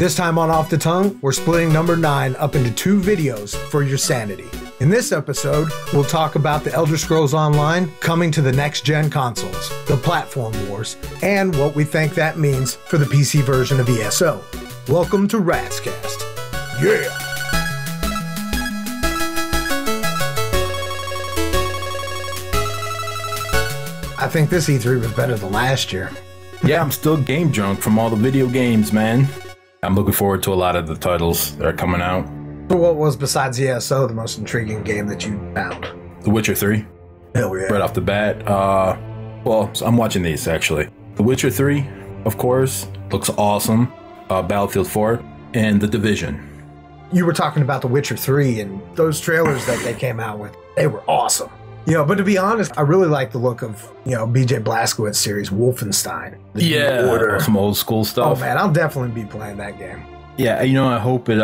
This time on Off the Tongue, we're splitting number 9 up into 2 videos for your sanity. In this episode, we'll talk about the Elder Scrolls Online coming to the next-gen consoles, the platform wars, and what we think that means for the PC version of ESO. Welcome to RatzCast. Yeah! I think this E3 was better than last year. Yeah, I'm still game drunk from all the video games, man. I'm looking forward to a lot of the titles that are coming out. So what was, besides ESO, the most intriguing game that you found? The Witcher 3. Hell yeah. Right off the bat. Well, so I'm watching these, actually. The Witcher 3, of course, looks awesome. Battlefield 4, and The Division. You were talking about The Witcher 3, and those trailers that they came out with, they were awesome. You know, but to be honest, I really like the look of, BJ Blazkowicz's series, Wolfenstein. Yeah, some old school stuff. Oh man, I'll definitely be playing that game. Yeah, I hope it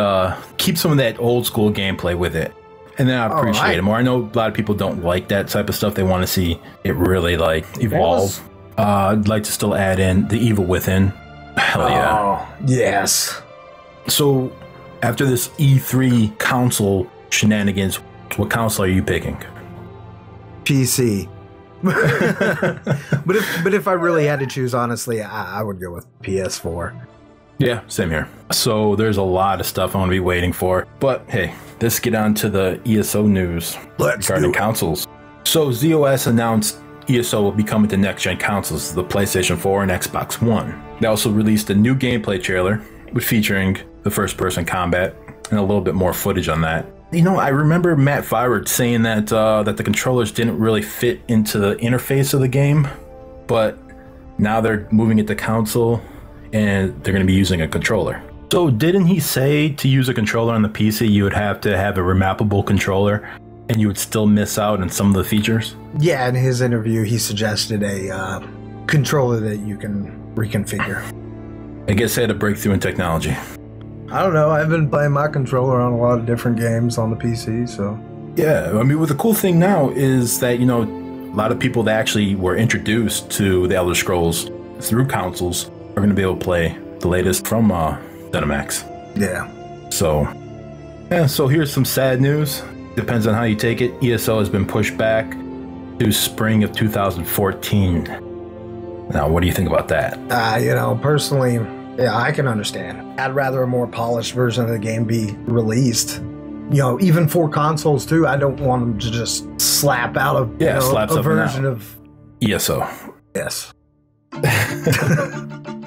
keeps some of that old school gameplay with it. And then I appreciate it more. I know a lot of people don't like that type of stuff. They want to see it really, evolve. I'd like to still add in The Evil Within. Hell yeah. Oh, yes. So, after this E3 console shenanigans, what console are you picking? PC. but if I really had to choose, honestly, I would go with PS4. Yeah, same here. So there's a lot of stuff I'm going to be waiting for. But hey, let's get on to the ESO news regarding consoles. So ZOS announced ESO will be coming to next-gen consoles, the PlayStation 4 and Xbox One. They also released a new gameplay trailer featuring the first-person combat and a little bit more footage on that. I remember Matt Huffaker saying that that the controllers didn't really fit into the interface of the game, but now they're moving it to console and they're going to be using a controller. So didn't he say to use a controller on the PC, you would have to have a remappable controller and you would still miss out on some of the features? Yeah, in his interview, he suggested a controller that you can reconfigure. I guess they had a breakthrough in technology. I don't know. I've been playing my controller on a lot of different games on the PC, so... Yeah, I mean, the cool thing now is that, a lot of people that actually were introduced to the Elder Scrolls through consoles are going to be able to play the latest from Zenimax. Yeah. So here's some sad news. Depends on how you take it. ESO has been pushed back to spring of 2014. Now, what do you think about that? Personally... Yeah, I can understand. I'd rather a more polished version of the game be released. Even for consoles too. I don't want them to just slap out a version of ESO. Yes.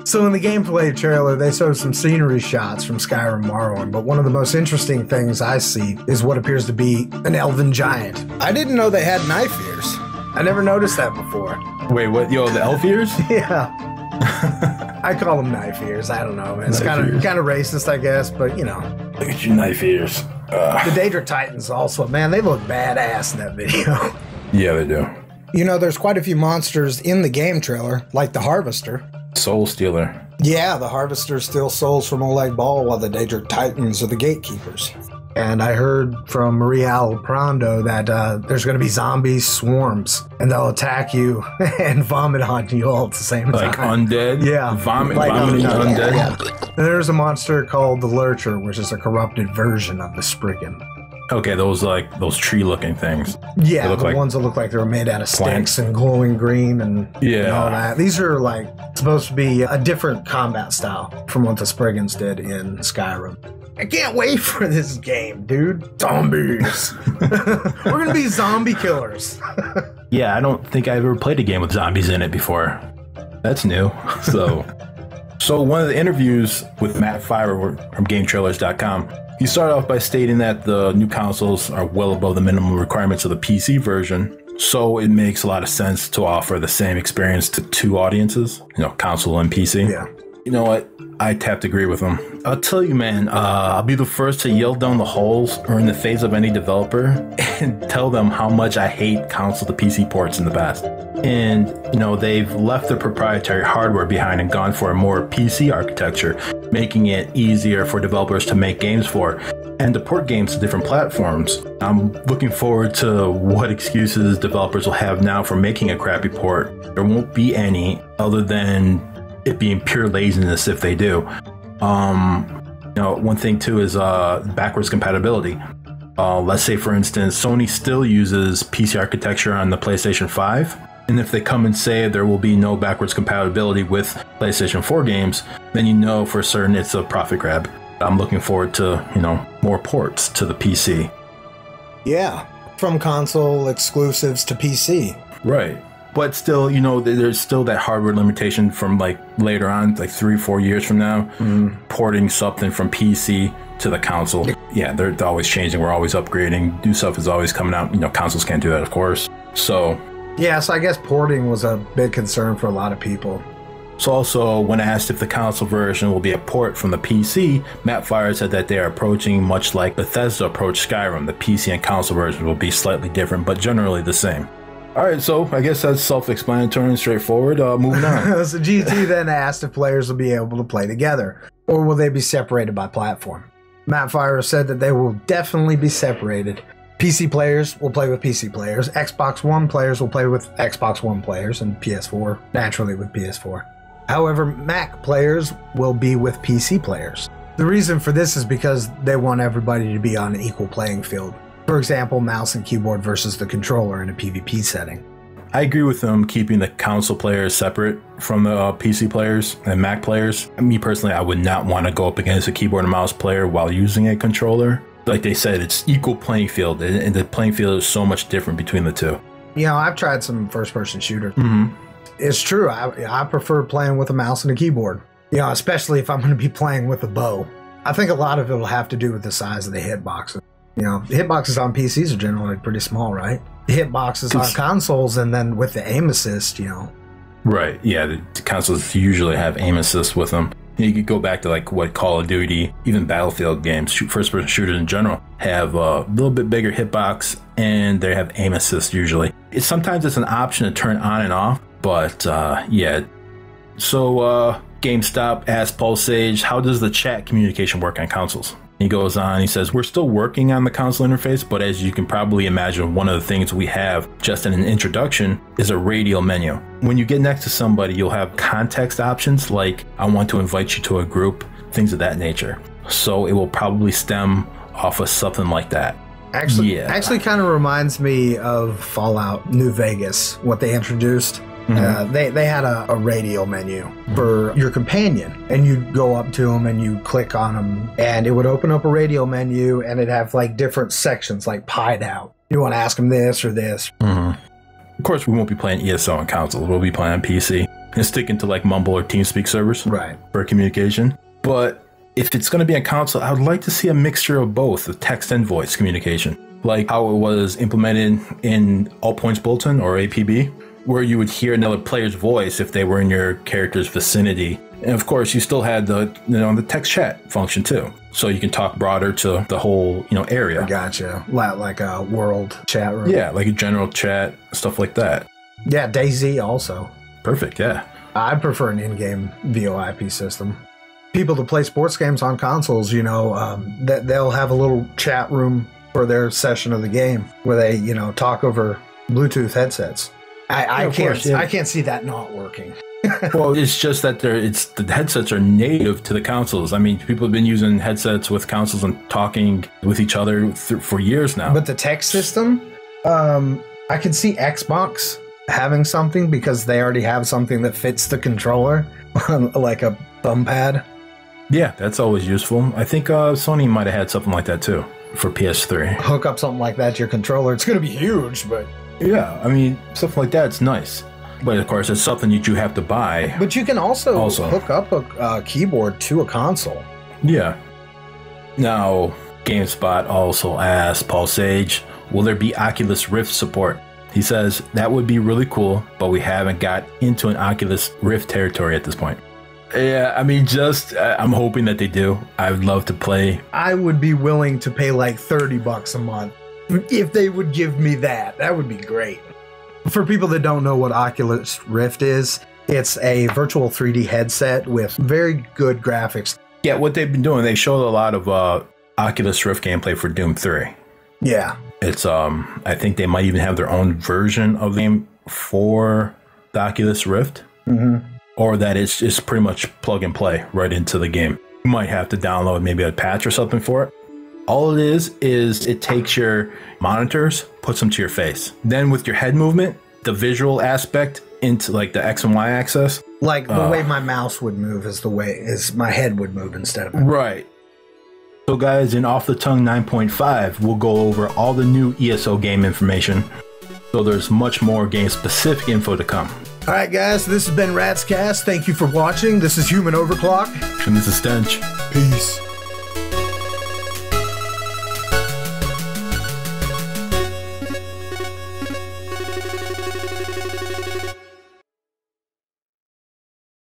So in the gameplay trailer, they showed some scenery shots from Skyrim Morrowind, but one of the most interesting things I see is what appears to be an elven giant. I didn't know they had knife ears. I never noticed that before. Wait, what? The elf ears? Yeah. I call them knife ears. I don't know, man. It's kind of racist, I guess, but Look at you, knife ears. The Daedric Titans also, man, they look badass in that video. Yeah, they do. There's quite a few monsters in the game trailer, like the Harvester. Soul Stealer. Yeah, the Harvester steals souls from Oleg Ball, while the Daedric Titans are the gatekeepers. And I heard from Maria Alprando that there's going to be zombie swarms, and they'll attack you and vomit on you all at the same time. Like undead? Yeah. Vomiting undead? Yeah. And there's a monster called the Lurcher, which is a corrupted version of the Spriggan. Okay, those tree-looking things. Yeah, ones that look like they were made out of sticks and glowing green and all that. These are supposed to be a different combat style from what the Spriggans did in Skyrim. I can't wait for this game, dude. Zombies. We're going to be zombie killers. Yeah, I don't think I've ever played a game with zombies in it before. That's new. So one of the interviews with Matt Huffaker from GameTrailers.com, he started off by stating that the new consoles are well above the minimum requirements of the PC version. So it makes a lot of sense to offer the same experience to two audiences, console and PC. Yeah. You know what? I'd have to agree with him. I'll tell you, man, I'll be the first to yell down the halls or in the face of any developer and tell them how much I hate console to PC ports in the past. And, they've left their proprietary hardware behind and gone for a more PC architecture, making it easier for developers to make games for and to port games to different platforms. I'm looking forward to what excuses developers will have now for making a crappy port. There won't be any other than it being pure laziness if they do. one thing too is backwards compatibility. Let's say, for instance, Sony still uses PC architecture on the PlayStation 5. And if they come and say there will be no backwards compatibility with PlayStation 4 games, then you know for certain it's a profit grab. I'm looking forward to, more ports to the PC. Yeah, from console exclusives to PC. Right. But still, there's still that hardware limitation from like later on, like 3-4 years from now, porting something from PC to the console. Yeah, they're always changing. We're always upgrading. New stuff is always coming out. Consoles can't do that, of course. So I guess porting was a big concern for a lot of people. So also, when asked if the console version will be a port from the PC, Matt Fire said that they are approaching much like Bethesda approached Skyrim. The PC and console version will be slightly different, but generally the same. All right, so I guess that's self-explanatory and straightforward. Moving on. So GT then asked if players will be able to play together, or will they be separated by platform? Matt Fire said that they will definitely be separated. PC players will play with PC players, Xbox One players will play with Xbox One players, and PS4, naturally with PS4. However, Mac players will be with PC players. The reason for this is because they want everybody to be on an equal playing field. For example, mouse and keyboard versus the controller in a PvP setting. I agree with them keeping the console players separate from the PC players and Mac players. Me personally, I would not want to go up against a keyboard and mouse player while using a controller. Like they said, it's equal playing field, and the playing field is so much different between the two. I've tried some first-person shooters. It's true. I prefer playing with a mouse and a keyboard, especially if I'm going to be playing with a bow. I think a lot of it will have to do with the size of the hitboxes. Hitboxes on PCs are generally pretty small, right? The hitboxes on consoles, and then with the aim assist, Right, yeah, the consoles usually have aim assist with them. You could go back to like what Call of Duty, even Battlefield games, first-person shooters in general, have a little bit bigger hitbox, and they have aim assist usually. Sometimes it's an option to turn on and off, but yeah. So GameStop asked Paul Sage, how does the chat communication work on consoles? He goes on, he says, we're still working on the console interface, but as you can probably imagine, one of the things we have just in an introduction is a radial menu. When you get next to somebody, you'll have context options like, I want to invite you to a group, things of that nature. So it will probably stem off of something like that. Actually kind of reminds me of Fallout New Vegas, what they introduced. They had a radial menu for your companion, and you'd go up to them and you click on them, and it would open up a radial menu, and it'd have like different sections like pied out. You want to ask them this or this. Of course, we won't be playing ESO on consoles. We'll be playing on PC and sticking to like Mumble or TeamSpeak servers for communication. But if it's going to be on console, I would like to see a mixture of both, the text and voice communication, like how it was implemented in All Points Bulletin or APB, where you would hear another player's voice if they were in your character's vicinity. And of course, you still had the text chat function too. So you can talk broader to the whole, area. Gotcha. Like a world chat room. Yeah, like a general chat, stuff like that. Yeah, DayZ also. Perfect, yeah. I prefer an in-game VoIP system. People that play sports games on consoles, that they'll have a little chat room for their session of the game where they, talk over Bluetooth headsets. I can't see that not working. Well, it's just that the headsets are native to the consoles. I mean, people have been using headsets with consoles and talking with each other for years now. But the text system, I can see Xbox having something because they already have something that fits the controller, like a thumb pad. Yeah, that's always useful. I think Sony might have had something like that too for PS3. Hook up something like that to your controller. It's going to be huge, but... Yeah, I mean, something like that's nice. But of course, it's something that you have to buy. But you can also hook up a keyboard to a console. Yeah. Now, GameSpot also asked Paul Sage, will there be Oculus Rift support? He says, that would be really cool, but we haven't got into an Oculus Rift territory at this point. Yeah, I mean, I'm hoping that they do. I would love to play. I would be willing to pay like $30 a month. If they would give me that would be great. For people that don't know what Oculus Rift is, it's a virtual 3D headset with very good graphics. Yeah, what they've been doing, they showed a lot of Oculus Rift gameplay for Doom 3. Yeah. It's, I think they might even have their own version of the game for the Oculus Rift. Or that it's pretty much plug and play right into the game. You might have to download maybe a patch or something for it. All it is it takes your monitors, puts them to your face. Then with your head movement, the visual aspect into like the X and Y axis. Like the way my mouse would move is the way my head would move instead of right. So guys, in Off the Tongue 9.5, we'll go over all the new ESO game information. So there's much more game-specific info to come. All right, guys, this has been RatzCast. Thank you for watching. This is Human Overclock. And this is Stench. Peace.